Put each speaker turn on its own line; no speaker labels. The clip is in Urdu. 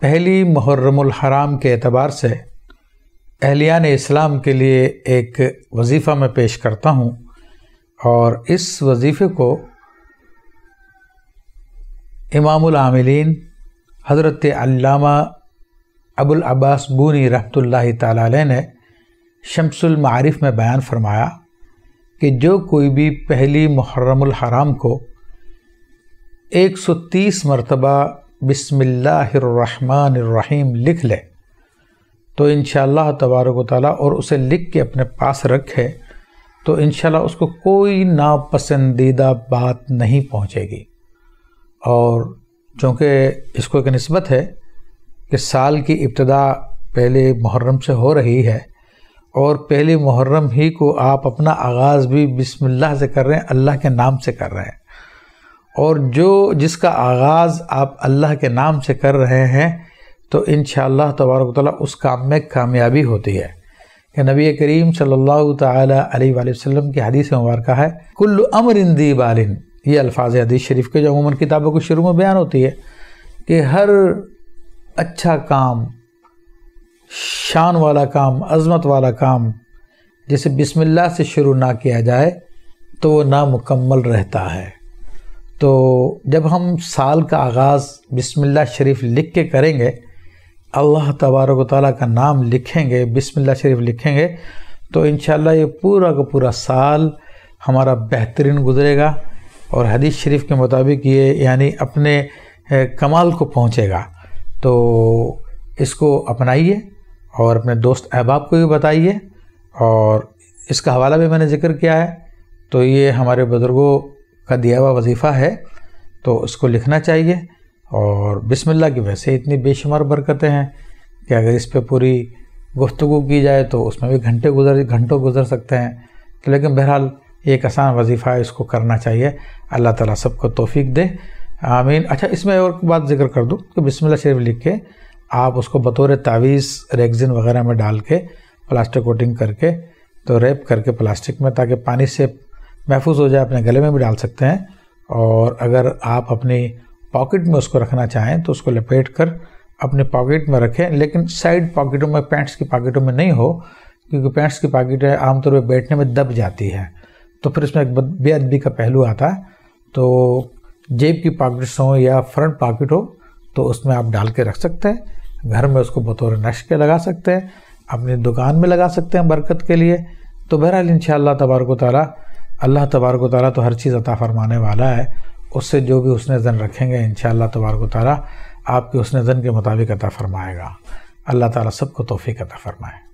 پہلی محرم الحرام کے اعتبار سے اہلیان اسلام کے لیے ایک وظیفہ میں پیش کرتا ہوں، اور اس وظیفے کو امام العاملین حضرت علامہ ابو العباس بونی رحمۃ اللہ تعالی علیہ نے شمس المعارف میں بیان فرمایا کہ جو کوئی بھی پہلی محرم الحرام کو 130 مرتبہ بسم اللہ الرحمن الرحیم لکھ لے تو انشاءاللہ تبارک و تعالیٰ اور اسے لکھ کے اپنے پاس رکھے تو انشاءاللہ اس کو کوئی ناپسندیدہ بات نہیں پہنچے گی۔ اور چونکہ اس کو ایک نسبت ہے کہ سال کی ابتدا پہلے محرم سے ہو رہی ہے، اور پہلی محرم ہی کو آپ اپنا آغاز بھی بسم اللہ سے کر رہے ہیں، اللہ کے نام سے کر رہے ہیں، اور جس کا آغاز آپ اللہ کے نام سے کر رہے ہیں تو انشاءاللہ تبارک و تعالیٰ اس کام میں کامیابی ہوتی ہے۔ کہ نبی کریم صلی اللہ تعالی علیہ وآلہ وسلم کی حدیث مبارکہ ہے، کل امر ذی بال، یہ الفاظ حدیث شریف کے جو عموماً کتابوں کو شروع میں بیان ہوتی ہے کہ ہر اچھا کام، شان والا کام، عظمت والا کام جسے بسم اللہ سے شروع نہ کیا جائے تو وہ نامکمل رہتا ہے۔ تو جب ہم سال کا آغاز بسم اللہ شریف لکھ کے کریں گے، اللہ تبارک و تعالیٰ کا نام لکھیں گے، بسم اللہ شریف لکھیں گے، تو انشاءاللہ یہ پورا کا پورا سال ہمارا بہترین گزرے گا، اور حدیث شریف کے مطابق یہ یعنی اپنے کمال کو پہنچے گا۔ تو اس کو اپنائیے اور اپنے دوست احباب کو بھی بتائیے، اور اس کا حوالہ بھی میں نے ذکر کیا ہے۔ تو یہ ہمارے بزرگوں کا دیا ہوا وظیفہ ہے، تو اس کو لکھنا چاہیے، اور بسم اللہ کی ویسے اتنی بے شمار برکتیں ہیں کہ اگر اس پہ پوری گفتگو کی جائے تو اس میں بھی گھنٹوں گزر سکتے ہیں، لیکن بہرحال یہ ایک آسان وظیفہ ہے، اس کو کرنا چاہیے۔ اللہ تعالیٰ سب کو توفیق دے، آمین۔ اچھا، اس میں اور بات ذکر کر دوں کہ بسم اللہ شریف لکھ کے آپ اس کو بطور تعویذ ریگزین وغیرہ میں ڈال کے پلاسٹک کوٹنگ کر کے تو ریپ کر کے پلاسٹک میں، تاکہ پانی سے محفوظ ہو جائے، اپنے گلے میں بھی ڈال سکتے ہیں، اور اگر آپ اپنی پاکٹ میں اس کو رکھنا چاہیں تو اس کو لپیٹ کر اپنے پاکٹ میں رکھیں، لیکن سائڈ پاکٹوں میں، پینٹس کی پاکٹوں میں نہیں ہو، کیونکہ پینٹس کی پاکٹیں عام طور پہ بیٹھنے میں دب جاتی ہے، تو پھر اس میں ایک بے ادبی کا پہلو آتا ہے۔ تو جیب کی پاکٹس ہوں یا فرنٹ پاکٹ ہو تو اس میں آپ ڈال کے رکھ سکتے ہیں، گھر میں اس کو بطور نقش کے لگا سکتے ہیں، اپنی دکان میں لگا سکتے ہیں برکت کے لیے۔ تو بہرحال انشاءاللہ تبارک و تعالیٰ، اللہ تبارک و تعالیٰ تو ہر چیز عطا فرمانے والا ہے، اس سے جو بھی حسن ظن رکھیں گے انشاءاللہ تبارک و تعالیٰ آپ کے حسن ظن کے مطابق عطا فرمائے گا۔ اللہ تعالیٰ سب کو توفیق عطا فرمائے۔